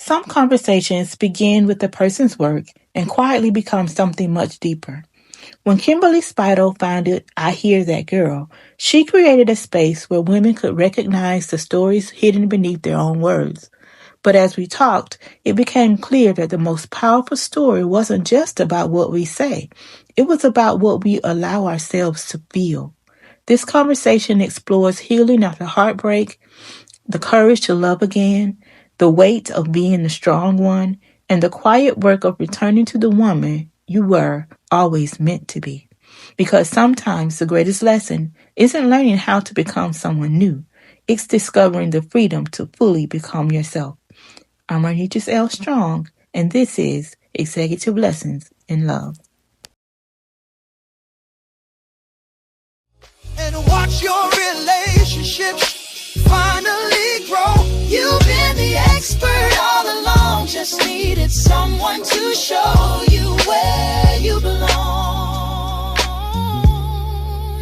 Some conversations begin with the person's work and quietly become something much deeper. When Kimberly Spidle founded I Hear That Girl, she created a space where women could recognize the stories hidden beneath their own words. But as we talked, it became clear that the most powerful story wasn't just about what we say, it was about what we allow ourselves to feel. This conversation explores healing after heartbreak, the courage to love again, the weight of being the strong one, and the quiet work of returning to the woman you were always meant to be. Because sometimes the greatest lesson isn't learning how to become someone new, it's discovering the freedom to fully become yourself. I'm Arnitris L. Strong, and this is Executive Lessons in Love. And watch your relationship finally grow. You've been the expert all along, just needed someone to show you where you belong.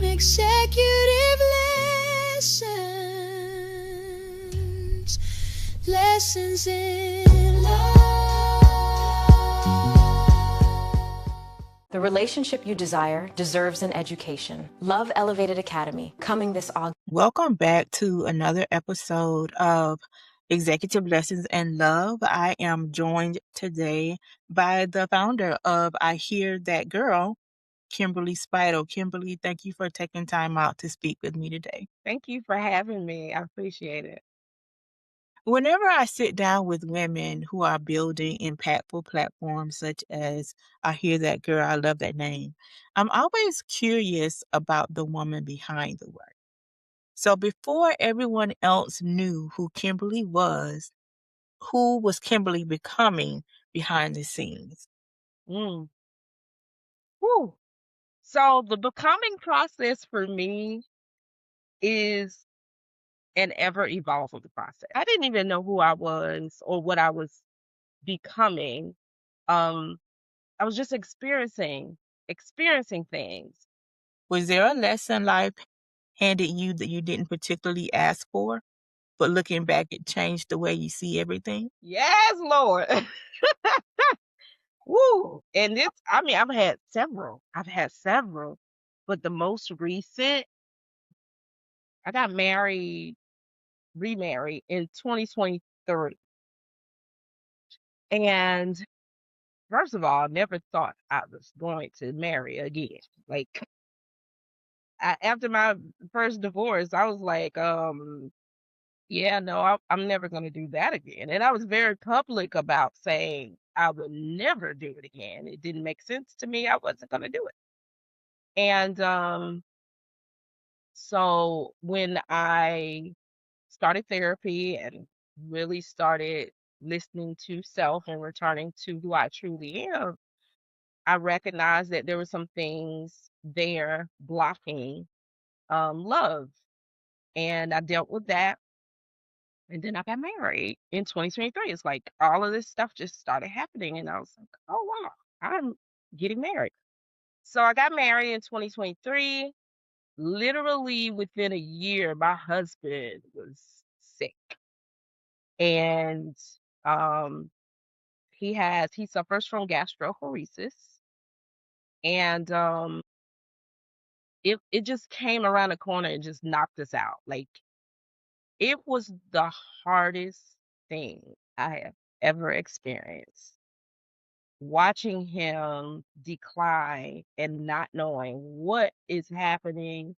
Executive lessons, lessons in love. The relationship you desire deserves an education. Love Elevated Academy, coming this August. Welcome back to another episode of Executive Lessons in Love. I am joined today by the founder of I Hear That Girl, Kimberly Spidle. Kimberly, thank you for taking time out to speak with me today. Thank you for having me. I appreciate it. Whenever I sit down with women who are building impactful platforms such as I Hear That Girl, I love that name, I'm always curious about the woman behind the work. So before everyone else knew who Kimberly was, who was Kimberly becoming behind the scenes? Mm. Whew. So the becoming process for me is an ever evolving process. I didn't even know who I was or what I was becoming. I was just experiencing things. Was there a lesson life handed you that you didn't particularly ask for, but looking back, it changed the way you see everything? Yes, Lord. Woo. And this, I mean, I've had several, but the most recent, I got remarried in 2023. And first of all, I never thought I was going to marry again. Like after my first divorce, I was like, yeah, no, I'm never going to do that again. And I was very public about saying I would never do it again. It didn't make sense to me. I wasn't going to do it. And so when I started therapy and really started listening to self and returning to who I truly am, I recognized that there were some things there blocking love. And I dealt with that. And then I got married in 2023. It's like all of this stuff just started happening. And I was like, oh, wow, I'm getting married. So I got married in 2023. Literally within a year, my husband was sick. And um, he suffers from gastroparesis. And it just came around the corner and just knocked us out. Like it was the hardest thing I have ever experienced. Watching him decline and not knowing what is happening,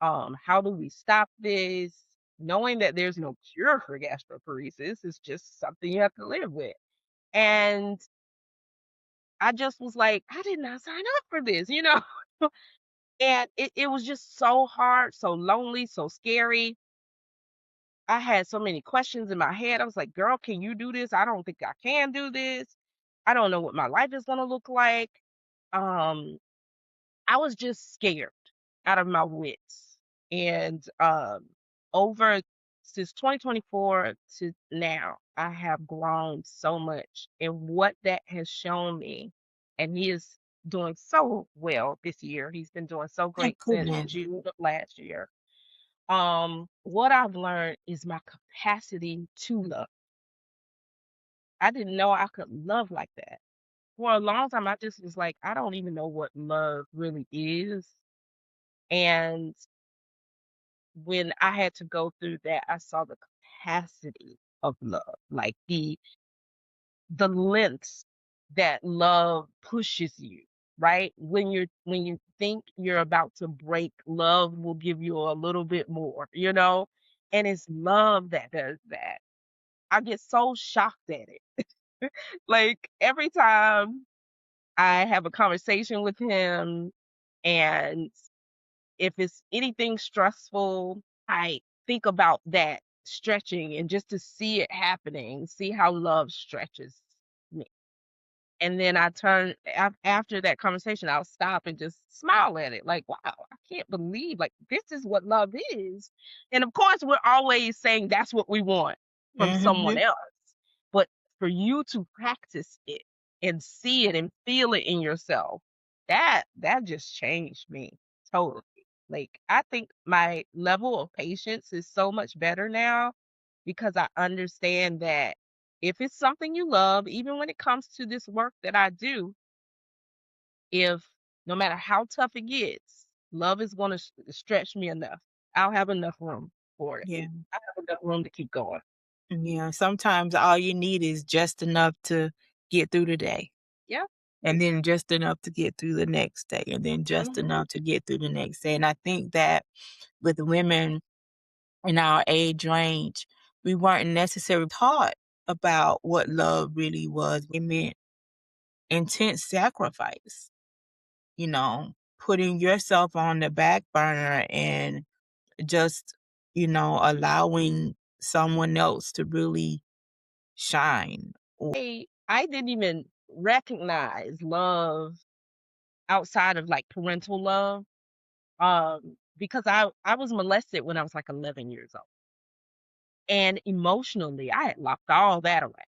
how do we stop this? Knowing that there's no cure for gastroparesis, it's just something you have to live with. And I just was like, I did not sign up for this, you know? And it was just so hard, so lonely, so scary. I had so many questions in my head. I was like, girl, can you do this? I don't think I can do this. I don't know what my life is going to look like. Um, I was just scared out of my wits. And over since 2024 to now, I have grown so much. And what that has shown me, and he is doing so well this year. He's been doing so Thank great since goodness. June of last year. What I've learned is my capacity to love. I didn't know I could love like that. For a long time, I just was like, I don't even know what love really is. And when I had to go through that, I saw the capacity of love, like the lengths that love pushes you, right? When you think you're about to break, love will give you a little bit more, you know? And it's love that does that. I get so shocked at it. Like every time I have a conversation with him, and if it's anything stressful, I think about that stretching and just to see it happening, see how love stretches me. And then I turn after that conversation, I'll stop and just smile at it. Like, wow, I can't believe like this is what love is. And of course, we're always saying that's what we want from someone Mm-hmm. else. But for you to practice it and see it and feel it in yourself, that just changed me totally. Like I think my level of patience is so much better now because I understand that if it's something you love, even when it comes to this work that I do, if no matter how tough it gets, love is going to stretch me enough. I'll have enough room for it. Yeah. I have enough room to keep going. Yeah. Sometimes all you need is just enough to get through the day. Yeah. And then just enough to get through the next day. And then just Hmm. enough to get through the next day. And I think that with women in our age range, we weren't necessarily taught about what love really was. It meant intense sacrifice, putting yourself on the back burner and just, allowing someone else to really shine. I didn't even recognize love outside of like parental love because I was molested when I was like 11 years old. And emotionally, I had locked all that away.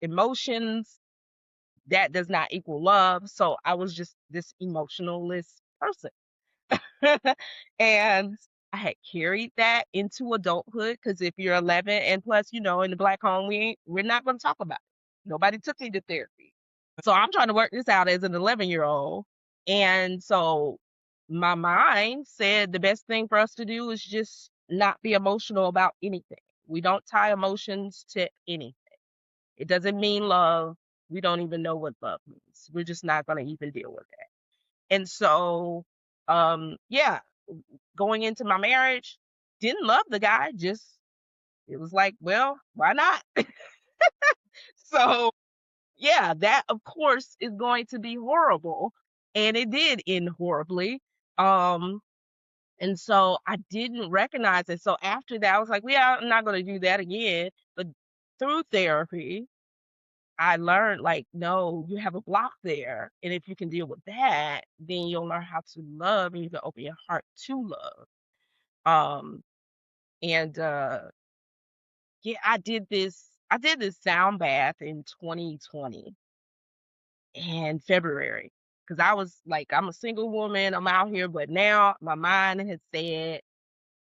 Emotions, that does not equal love. So I was just this emotionalist person. And I had carried that into adulthood because if you're 11 and plus, in the black home, we're not going to talk about it. Nobody took me to therapy. So I'm trying to work this out as an 11-year-old. And so my mind said the best thing for us to do is just not be emotional about anything. We don't tie emotions to anything. It doesn't mean love. We don't even know what love means. We're just not going to even deal with that. And so, yeah, going into my marriage, didn't love the guy. Just, it was like, well, why not? So, yeah, that of course is going to be horrible. And it did end horribly. Um, and so I didn't recognize it. So after that, I was like, yeah, I'm not going to do that again. But through therapy, I learned like, no, you have a block there. And if you can deal with that, then you'll learn how to love and you can open your heart to love. Um, and yeah, I did this sound bath in 2020 in February. Cause I was like, I'm a single woman, I'm out here, but now my mind has said,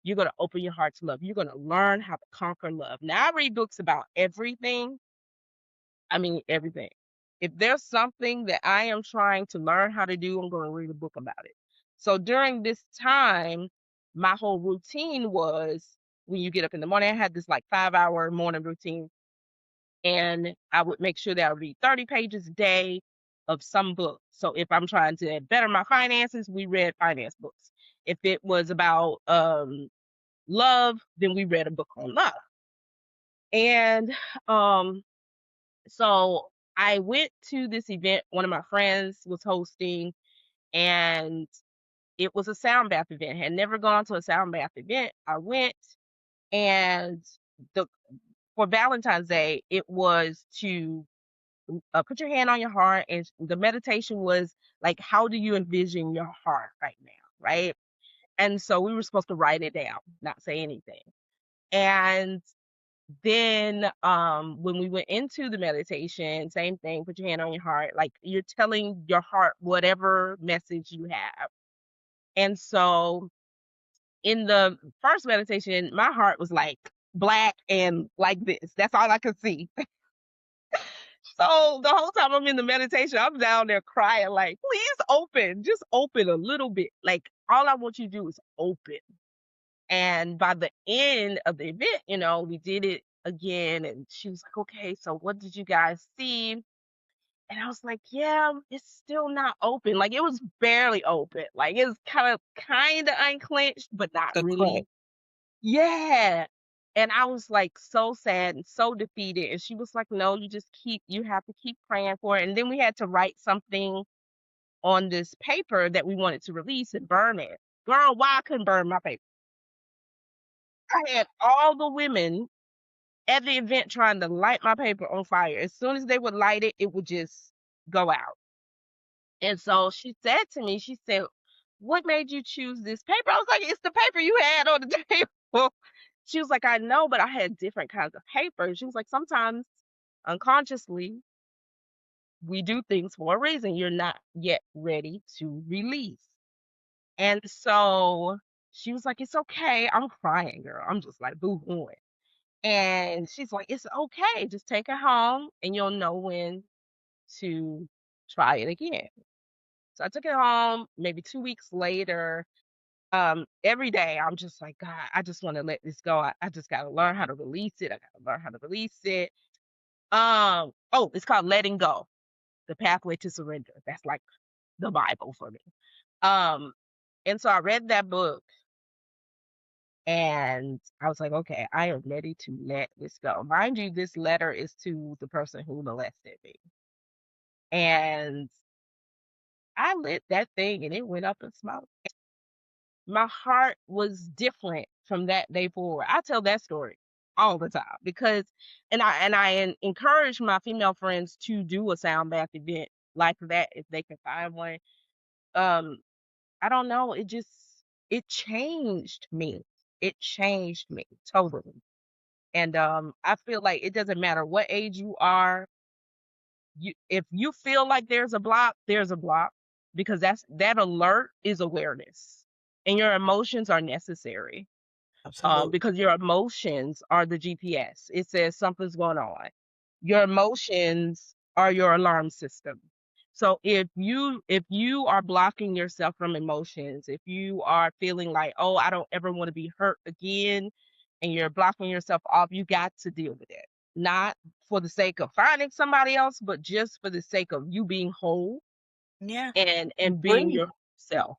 you're gonna open your heart to love. You're gonna learn how to conquer love. Now I read books about everything. I mean, everything. If there's something that I am trying to learn how to do, I'm going to read a book about it. So during this time, my whole routine was when you get up in the morning, I had this like 5-hour morning routine. And I would make sure that I read 30 pages a day of some book. So if I'm trying to better my finances, we read finance books. If it was about love, then we read a book on love. And um, so I went to this event one of my friends was hosting, and it was a sound bath event. I had never gone to a sound bath event. I went, and the for Valentine's Day, it was to put your hand on your heart, and the meditation was like, how do you envision your heart right now, right? And so we were supposed to write it down, not say anything. And then when we went into the meditation, same thing, put your hand on your heart, like you're telling your heart whatever message you have. And so in the first meditation, my heart was like black and like this. That's all I could see. So the whole time I'm in the meditation, I'm down there crying, like, please open, just open a little bit. Like, all I want you to do is open. And by the end of the event, we did it again. And she was like, okay, so what did you guys see? And I was like, yeah, it's still not open. Like, it was barely open. Like, it was kind of unclenched, but not The crack. really. Yeah. And I was like so sad and so defeated. And she was like, no, you have to keep praying for it. And then we had to write something on this paper that we wanted to release and burn it. Girl, why I couldn't burn my paper? I had all the women at the event trying to light my paper on fire. As soon as they would light it, it would just go out. And so she said to me, she said, what made you choose this paper? I was like, it's the paper you had on the table. She was like, I know, but I had different kinds of paper. She was like, sometimes unconsciously, we do things for a reason you're not yet ready to release. And so she was like, it's okay. I'm crying, girl. I'm just like boo-hooing. And she's like, it's okay. Just take it home and you'll know when to try it again. So I took it home maybe 2 weeks later. Every day I'm just like, God, I just want to let this go. I just got to learn how to release it. I got to learn how to release it. Oh, it's called Letting Go, The Pathway to Surrender. That's like the Bible for me. And so I read that book and I was like, okay, I am ready to let this go. Mind you, this letter is to the person who molested me. And I lit that thing and it went up in smoke. My heart was different from that day forward. I tell that story all the time because, and I encourage my female friends to do a sound bath event like that if they can find one. Um, I don't know. It changed me. It changed me totally. And I feel like it doesn't matter what age you are. If you feel like there's a block because that alert is awareness, and your emotions are necessary. Absolutely. Because your emotions are the GPS. It says something's going on. Your emotions are your alarm system. So if you are blocking yourself from emotions, if you are feeling like, oh, I don't ever want to be hurt again, and you're blocking yourself off, you got to deal with it. Not for the sake of finding somebody else, but just for the sake of you being whole Yeah. and being Free. yourself.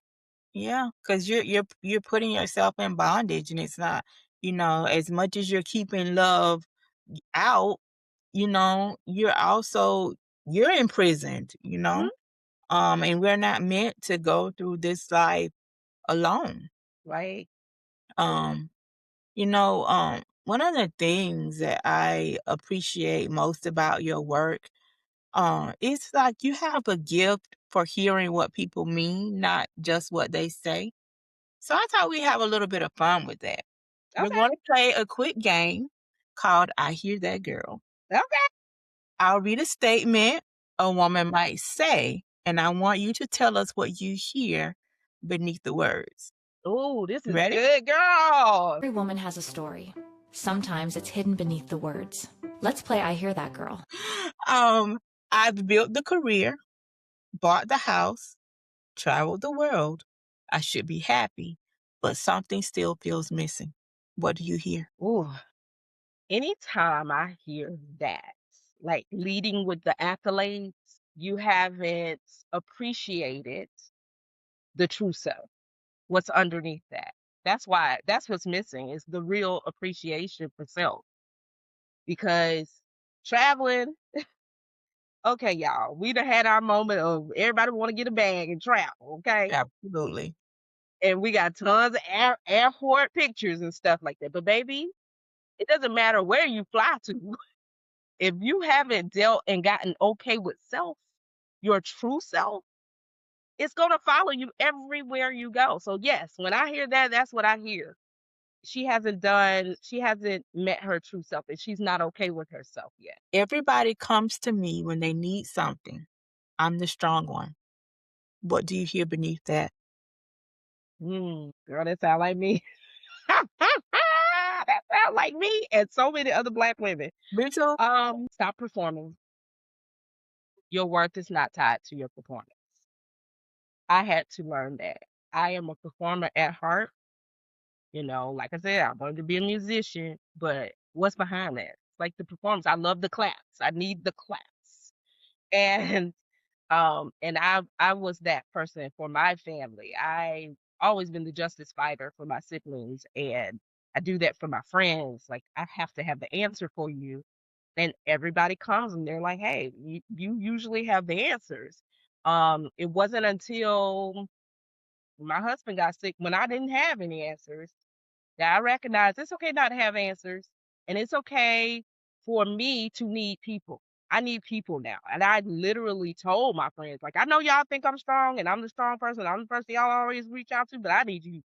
Yeah, because you're putting yourself in bondage, and it's not, as much as you're keeping love out, you're imprisoned, Mhm. and we're not meant to go through this life alone. Right. Um, one of the things that I appreciate most about your work, it's like you have a gift for hearing what people mean, not just what they say. So I thought we'd have a little bit of fun with that. We're Okay. going to play a quick game called I Hear That Girl. Okay. I'll read a statement a woman might say, and I want you to tell us what you hear beneath the words. Oh, this is Ready? good, girl. Every woman has a story. Sometimes it's hidden beneath the words. Let's play I Hear That Girl. I've built the career, bought the house, traveled the world. I should be happy, but something still feels missing. What do you hear? Ooh, anytime I hear that, like leading with the accolades, you haven't appreciated the true self, what's underneath that. That's what's missing is the real appreciation for self. Because traveling, okay, y'all, we done had our moment of everybody want to get a bag and travel, okay? Absolutely. And we got tons of airport pictures and stuff like that. But baby, it doesn't matter where you fly to. If you haven't dealt and gotten okay with self, your true self, it's going to follow you everywhere you go. So yes, when I hear that, that's what I hear. She hasn't met her true self and she's not okay with herself yet. Everybody comes to me when they need something. I'm the strong one. What do you hear beneath that? Girl, that sound like me. That sound like me and so many other Black women. Me too. Stop performing. Your worth is not tied to your performance. I had to learn that. I am a performer at heart. Like I said, I wanted to be a musician, but what's behind that? Like the performance. I love the claps. I need the claps. And I was that person for my family. I always been the justice fighter for my siblings, and I do that for my friends. Like I have to have the answer for you, and everybody comes and they're like, "Hey, you usually have the answers." It wasn't until my husband got sick when I didn't have any answers that I recognized it's okay not to have answers, and it's okay for me to need people. I need people now. And I literally told my friends, like, I know y'all think I'm strong and I'm the strong person. I'm the person y'all always reach out to, but I need you.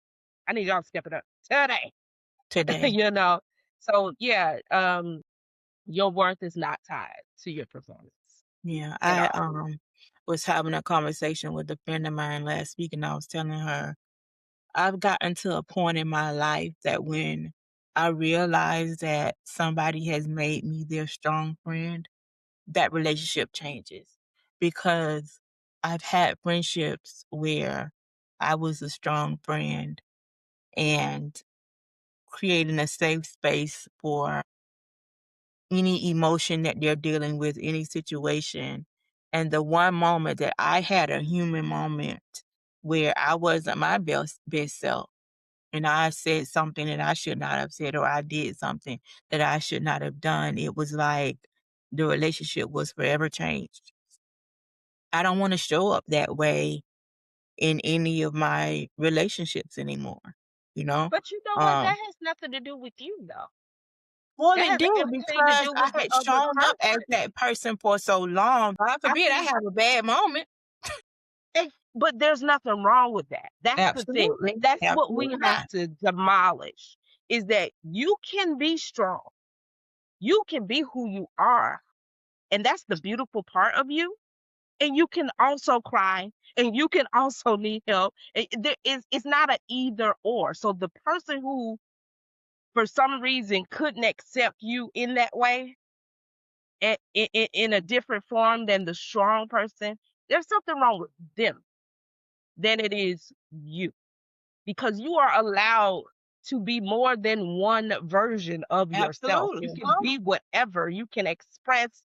I need y'all to step it up today. Today. you know. So yeah, your worth is not tied to your performance Yeah, at I all. was having a conversation with a friend of mine last week, and I was telling her I've gotten to a point in my life that when I realize that somebody has made me their strong friend, that relationship changes because I've had friendships where I was a strong friend and creating a safe space for any emotion that they're dealing with, any situation. And the one moment that I had a human moment where I wasn't my best self and I said something that I should not have said, or I did something that I should not have done, it was like the relationship was forever changed. I don't want to show up that way in any of my relationships anymore, you know? But you know what? Um, That has nothing to do with you, though. well, That it has did everything to because do I with the had other shown up as person. that person for so long. God I forbid I think have a bad moment. But there's nothing wrong with that. That's the thing. Absolutely. That's what we Absolutely have not. to demolish is that you can be strong. You can be who you are. And that's the beautiful part of you. And you can also cry and you can also need help. It's not an either or. So the person who for some reason couldn't accept you in that way, in a different form than the strong person, there's something wrong with them than it is you. Because you are allowed to be more than one version of yourself. You Absolutely. can be whatever. You can express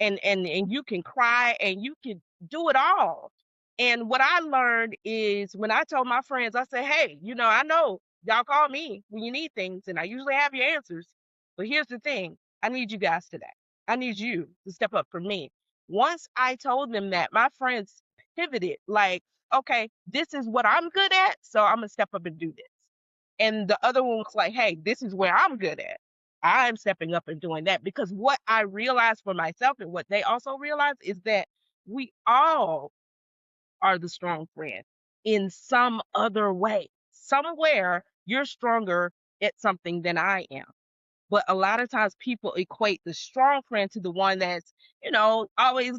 and you can cry and you can do it all. And what I learned is when I told my friends, I said, "Hey, I know y'all call me when you need things and I usually have your answers. But here's the thing. I need you guys today. I need you to step up for me." Once I told them that, my friends pivoted like, "Okay, this is what I'm good at, so I'm gonna step up and do this." And the other one was like, "Hey, this is where I'm good at. I'm stepping up and doing that." Because what I realized for myself and what they also realized is that we all are the strong friend in some other way. Somewhere you're stronger at something than I am. But a lot of times people equate the strong friend to the one that's, always,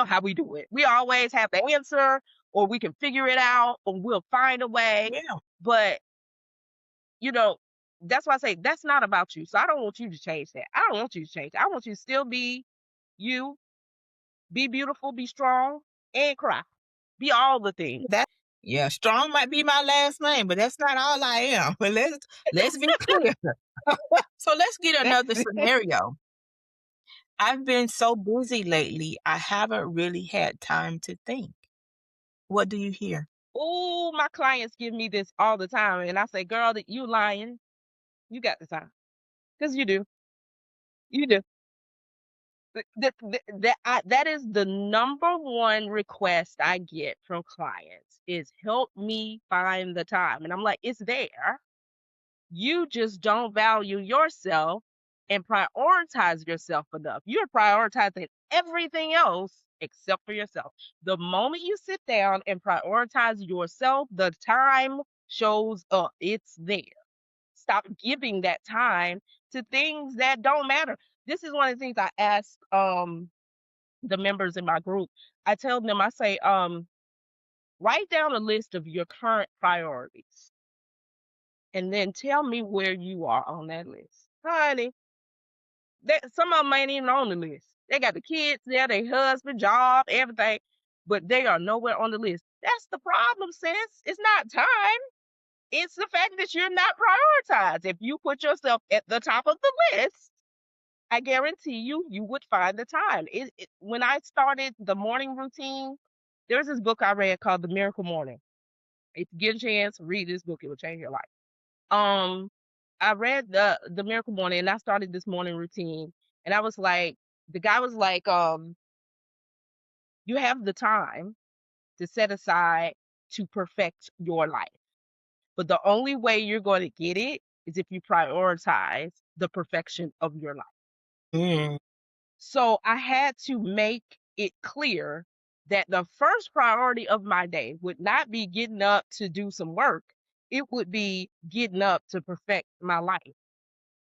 how we do it. We always have the answer, or we can figure it out, or we'll find a way. Yeah. But, you know, that's why I say that's not about you. So I don't want you to change that. I don't want you to change. I want you to still be you, be beautiful, be strong, and cry. Be all the things. That yeah, strong might be my last name, but that's not all I am. But let's be clear. So let's get another scenario. I've been so busy lately, I haven't really had time to think. What do you hear? Oh, my clients give me this all the time. And I say, "Girl, that you lying. You got the time. Because you do. You do." That is the number one request I get from clients is help me find the time. And I'm like, it's there. You just don't value yourself and prioritize yourself enough. You're prioritizing everything else except for yourself. The moment you sit down and prioritize yourself, the time shows up. It's there. Stop giving that time to things that don't matter. This is one of the things I ask the members in my group. I tell them, I say, write down a list of your current priorities and then tell me where you are on that list. Honey, some of them ain't even on the list. They got the kids there, their husband, job, everything, but they are nowhere on the list. That's the problem, sis. It's not time. It's the fact that you're not prioritized. If you put yourself at the top of the list, I guarantee you, you would find the time. When I started the morning routine, there's this book I read called The Miracle Morning. If you get a chance, read this book. It will change your life. Um, I read the Miracle Morning, and I started this morning routine, and I was like, the guy was like, you have the time to set aside to perfect your life, but the only way you're going to get it is if you prioritize the perfection of your life. Mm. So I had to make it clear that the first priority of my day would not be getting up to do some work. It would be getting up to perfect my life.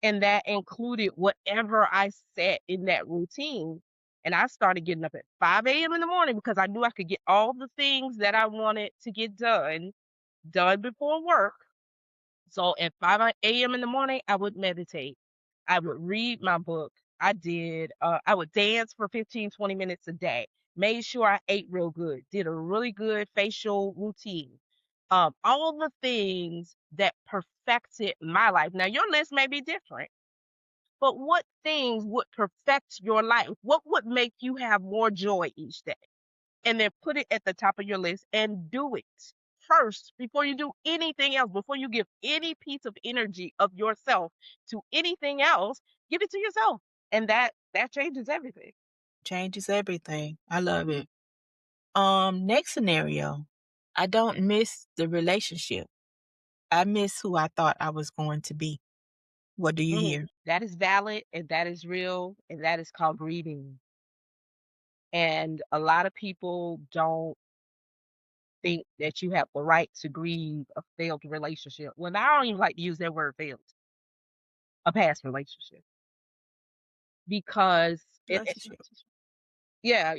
And that included whatever I set in that routine. And I started getting up at 5 a.m. in the morning because I knew I could get all the things that I wanted to get done before work. So at 5 a.m. in the morning, I would meditate. I would read my book. I would dance for 15, 20 minutes a day. Made sure I ate real good. Did a really good facial routine. All the things that perfected my life. Now, your list may be different, but what things would perfect your life? What would make you have more joy each day? And then put it at the top of your list and do it first before you do anything else, before you give any piece of energy of yourself to anything else, give it to yourself. And that changes everything. Changes everything. I love it. Next scenario. I don't miss the relationship. I miss who I thought I was going to be. What do you hear? That is valid, and that is real, and that is called grieving. And a lot of people don't think that you have the right to grieve a failed relationship. Well, I don't even like to use that word failed, a past relationship, because Relationship. yeah,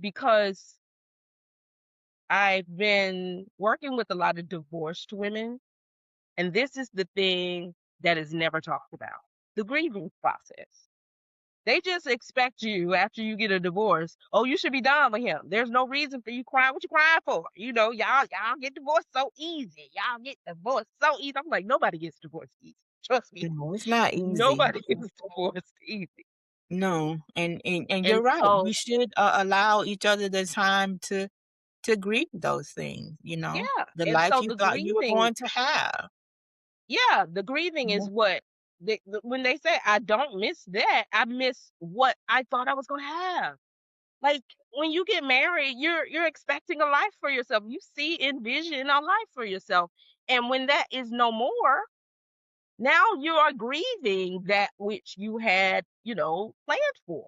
because I've been working with a lot of divorced women, and this is the thing that is never talked about: the grieving process. They just expect you after you get a divorce, oh, you should be done with him. There's no reason for you crying. What you crying for? Y'all get divorced so easy. Y'all get divorced so easy. I'm like, nobody gets divorced easy. Trust me. No, it's not easy. Nobody gets divorced easy. No, and And you're right. We so, should allow each other the time to grieve those things. yeah. The And life so you the thought you were grieving, going to have. yeah, the grieving Yeah. is what when they say I don't miss that, I miss what I thought I was going to have. Like when you get married, you're expecting a life for yourself. You envision a life for yourself. And when that is no more, now you are grieving that which you had, planned for.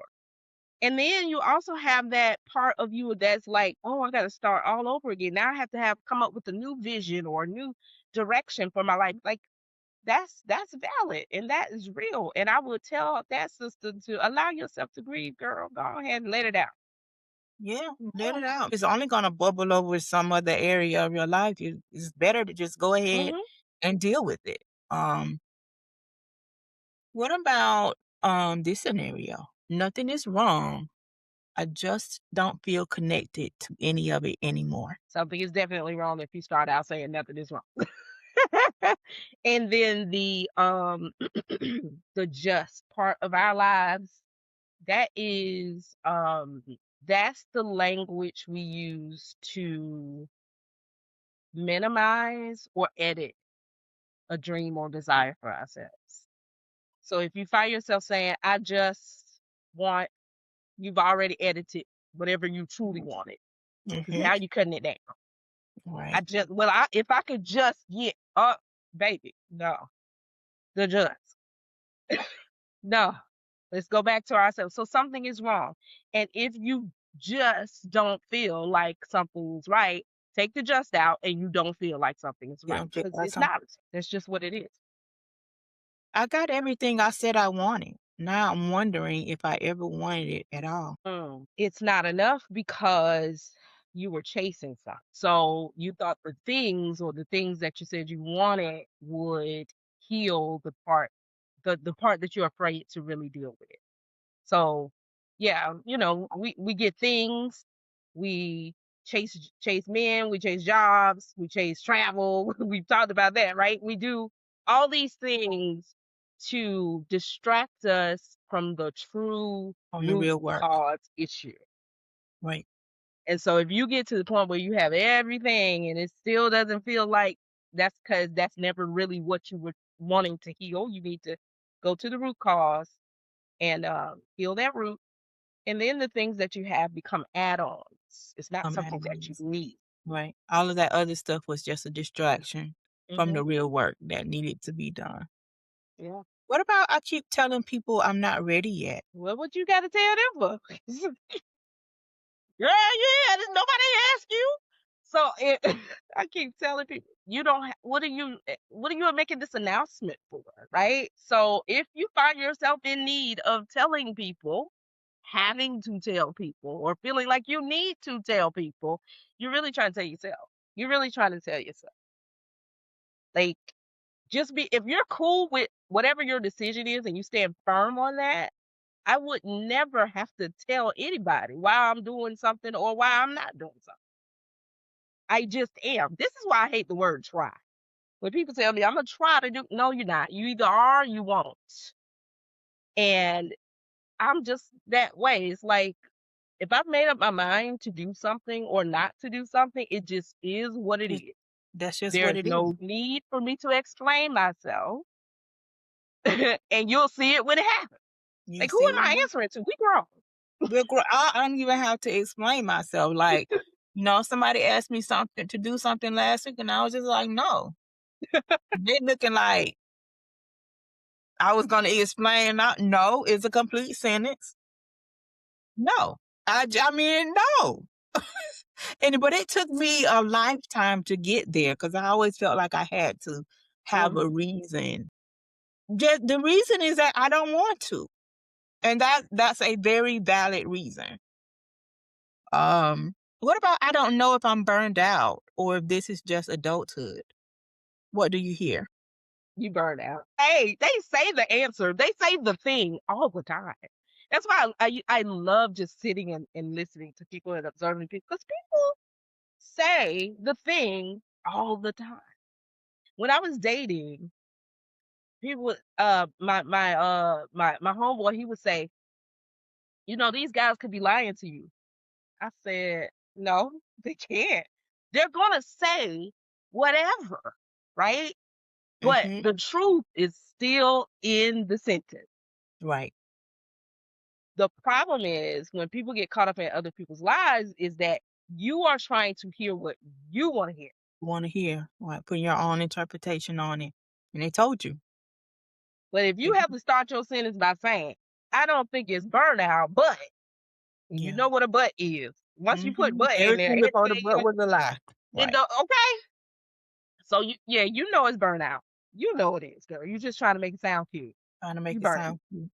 And then you also have that part of you that's like, oh, I got to start all over again. Now I have to come up with a new vision or a new direction for my life. Like that's valid and that is real. And I would tell that sister to allow yourself to grieve, girl. Go ahead and let it out. Yeah, let it out. It's only gonna bubble over some other area of your life. It's better to just go ahead Hmm. and deal with it. Um, what about this scenario? Nothing is wrong. I just don't feel connected to any of it anymore. Something is definitely wrong if you start out saying nothing is wrong. And then the just part of our lives, that is that's the language we use to minimize or edit a dream or desire for ourselves. So if you find yourself saying, I just want, you've already edited whatever you truly wanted. Because Mm-hmm. now you're cutting it down. Right. If I could just get up, baby, no, the just, no. Let's go back to ourselves. So something is wrong. And if you just don't feel like something's right, take the just out and you don't feel like something is You right know, just because got it's some. not. That's just what it is. I got everything I said I wanted. Now I'm wondering if I ever wanted it at all. It's not enough because you were chasing something. So you thought the things or the things that you said you wanted would heal the part that you're afraid to really deal with. So yeah, we get things, we chase men, we chase jobs, we chase travel. We've talked about that, right? We do all these things to distract us from the true On the root real work. cause issue. Right. And so if you get to the point where you have everything and it still doesn't feel like, that's because that's never really what you were wanting to heal. You need to go to the root cause and heal that root. And then the things that you have become add-ons. It's not something that you need. Right. All of that other stuff was just a distraction from the real work that needed to be done. Yeah. What about I keep telling people I'm not ready yet? Well, what you got to tell them for? Yeah, yeah. Nobody asked you. So I keep telling people, you don't. What are you making this announcement for, right? So if you find yourself in need of telling people, having to tell people, or feeling like you need to tell people, you're really trying to tell yourself. You're really trying to tell yourself. Like, just be, if you're cool with whatever your decision is and you stand firm on that, I would never have to tell anybody why I'm doing something or why I'm not doing something. I just am. This is why I hate the word try. When people tell me I'm gonna try to do, no, you're not. You either are or you won't. And I'm just that way. It's like, if I've made up my mind to do something or not to do something, it just is what it is. That's just what There's it is. no need for me to explain myself. And you'll see it when it happens. Like, who am I answering to? We grown. I don't even have to explain myself. Like, somebody asked me something to do something last week, and I was just like, no. They looking like I was going to explain. No, it's a complete sentence. No, I mean, no. But it took me a lifetime to get there because I always felt like I had to have a reason. Just, the reason is that I don't want to. And that's a very valid reason. What about I don't know if I'm burned out or if this is just adulthood? What do you hear? You burned out. Hey, they say the answer. They say the thing all the time. That's why I love just sitting and listening to people and observing people, because people say the thing all the time. When I was dating, people my homeboy, he would say, these guys could be lying to you. I said, no, they can't. They're gonna say whatever, right? But Mm-hmm. the truth is still in the sentence. Right. The problem is when people get caught up in other people's lives is that you are trying to hear what you want to hear. Want to hear, right? Put your own interpretation on it. And they told you. But if you have to start your sentence by saying, I don't think it's burnout, but you know what a but is. Once you put but in there, Everything before the but was a lie. Right. Okay. So you know it's burnout. You know it is, girl. You're just trying to make it sound cute. Trying to make it sound cute.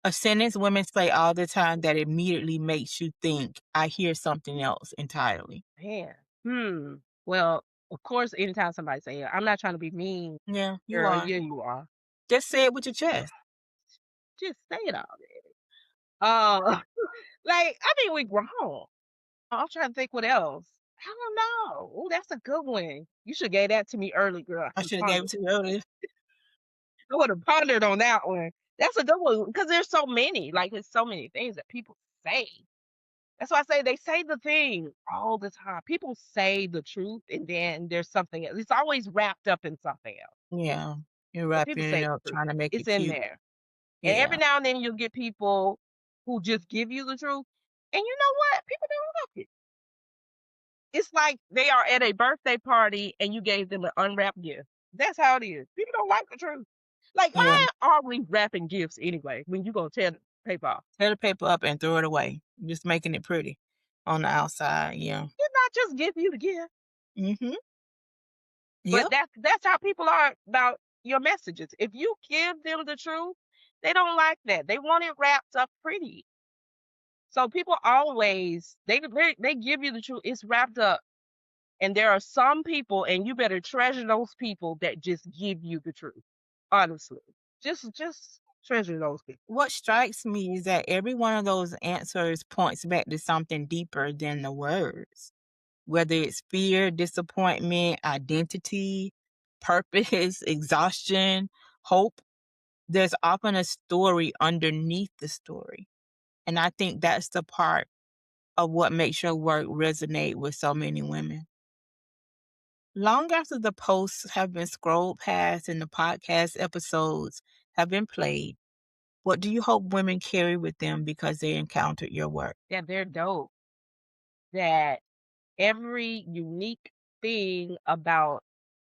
A sentence women say all the time that immediately makes you think, I hear something else entirely. Man. Well, of course, anytime somebody say it, I'm not trying to be mean. Yeah, you Girl, are. yeah, you are. Just say it with your chest. Just say it already. Like, I mean, we grown. I'm trying to think what else. I don't know. Oh, that's a good one. You should have gave that to me early, girl. I should have gave it to you earlier. I would have pondered on that one. That's a good one because there's so many. Like, there's so many things that people say. That's why I say they say the thing all the time. People say the truth, and then there's something else. It's always wrapped up in something else. Yeah. You're But wrapping people it say up, trying to make it's it in cute. there. And Yeah. every now and then you'll get people who just give you the truth. And you know what? People don't like it. It's like they are at a birthday party and you gave them an unwrapped gift. That's how it is. People don't like the truth. Like, Yeah. why are we wrapping gifts anyway when you gonna tear the paper off? Tear the paper up and throw it away. Just making it pretty on the outside. Yeah. Did not just give you the gift. Mm-hmm. But that's how people are about your messages. If you give them the truth, they don't like that. They want it wrapped up pretty. So people always they give you the truth. It's wrapped up. And there are some people, and you better treasure those people that just give you the truth. Honestly, just treasure those people. What strikes me is that every one of those answers points back to something deeper than the words, whether it's fear, disappointment, identity, purpose, exhaustion, hope. There's often a story underneath the story. And I think that's the part of what makes your work resonate with so many women. Long after the posts have been scrolled past and the podcast episodes have been played, what do you hope women carry with them because they encountered your work? That they're dope. That every unique thing about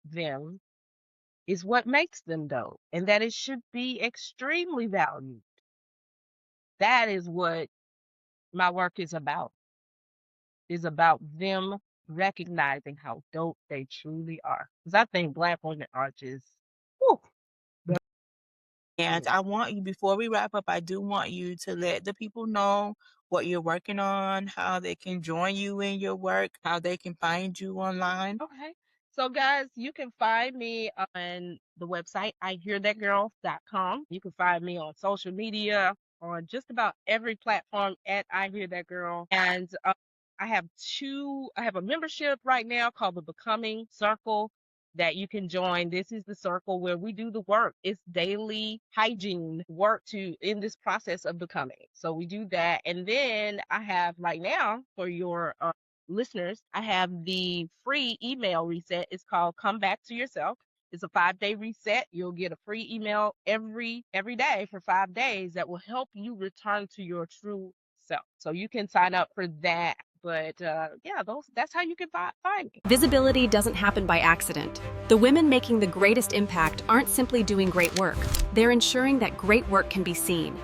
them is what makes them dope, and that it should be extremely valued. That is what my work is about them recognizing how dope they truly are. Because I think Black women are just, whew, And I want you, before we wrap up, I do want you to let the people know what you're working on, how they can join you in your work, how they can find you online. okay. So, guys, you can find me on the website, ihearthatgirl.com. You can find me on social media, on just about every platform at I Hear That Girl. And I have a membership right now called the Becoming Circle that you can join. This is the circle where we do the work. It's daily hygiene work to in this process of becoming. So we do that. And then I have right now for your listeners, I have the free email reset. It's called Come Back to Yourself. It's a 5-day reset. You'll get a free email every day for 5 days that will help you return to your true self. So you can sign up for that. But yeah, that's how you can find me. Visibility doesn't happen by accident. The women making the greatest impact aren't simply doing great work. They're ensuring that great work can be seen.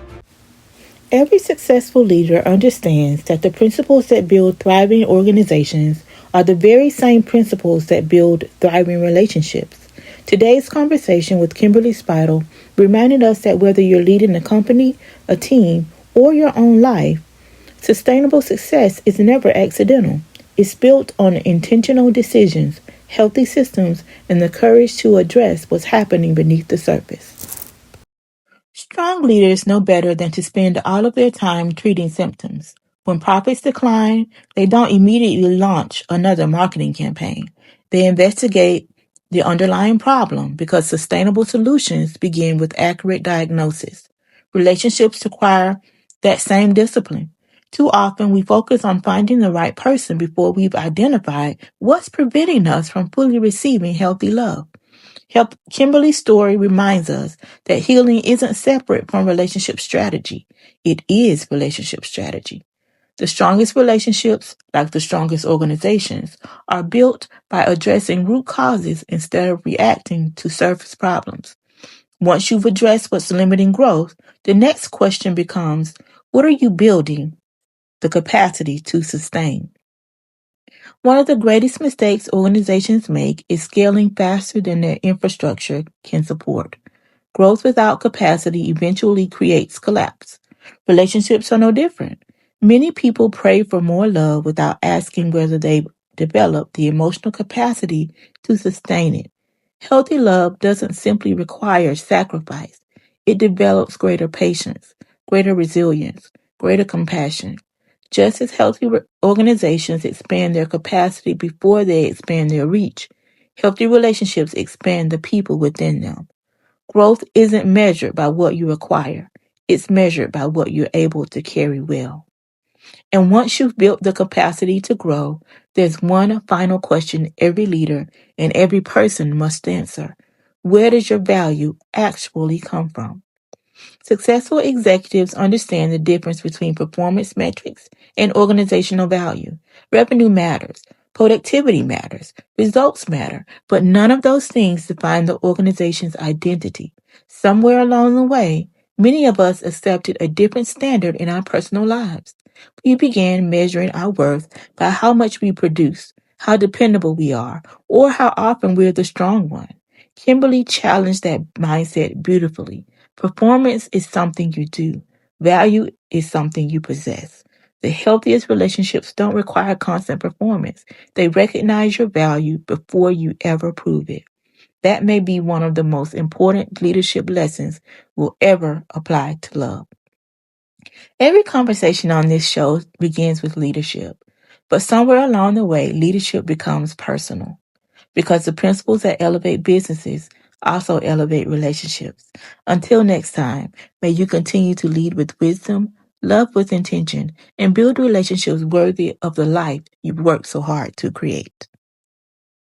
Every successful leader understands that the principles that build thriving organizations are the very same principles that build thriving relationships. Today's conversation with Kimberly Spidle reminded us that whether you're leading a company, a team, or your own life, sustainable success is never accidental. It's built on intentional decisions, healthy systems, and the courage to address what's happening beneath the surface. Strong leaders know better than to spend all of their time treating symptoms. When profits decline, they don't immediately launch another marketing campaign. They investigate the underlying problem because sustainable solutions begin with accurate diagnosis. Relationships require that same discipline. Too often, we focus on finding the right person before we've identified what's preventing us from fully receiving healthy love. Kimberly's story reminds us that healing isn't separate from relationship strategy. It is relationship strategy. The strongest relationships, like the strongest organizations, are built by addressing root causes instead of reacting to surface problems. Once you've addressed what's limiting growth, the next question becomes, what are you building the capacity to sustain? One of the greatest mistakes organizations make is scaling faster than their infrastructure can support. Growth without capacity eventually creates collapse. Relationships are no different. Many people pray for more love without asking whether they've developed the emotional capacity to sustain it. Healthy love doesn't simply require sacrifice. It develops greater patience, greater resilience, greater compassion. Just as healthy organizations expand their capacity before they expand their reach, healthy relationships expand the people within them. Growth isn't measured by what you acquire. It's measured by what you're able to carry well. And once you've built the capacity to grow, there's one final question every leader and every person must answer. Where does your value actually come from? Successful executives understand the difference between performance metrics and organizational value. Revenue matters. Productivity matters. Results matter. But none of those things define the organization's identity. Somewhere along the way, many of us accepted a different standard in our personal lives. We began measuring our worth by how much we produce, how dependable we are, or how often we're the strong one. Kimberly challenged that mindset beautifully. Performance is something you do. Value is something you possess. The healthiest relationships don't require constant performance. They recognize your value before you ever prove it. That may be one of the most important leadership lessons we'll ever apply to love. Every conversation on this show begins with leadership, but somewhere along the way, leadership becomes personal because the principles that elevate businesses also elevate relationships. Until next time, may you continue to lead with wisdom, love with intention, and build relationships worthy of the life you've worked so hard to create.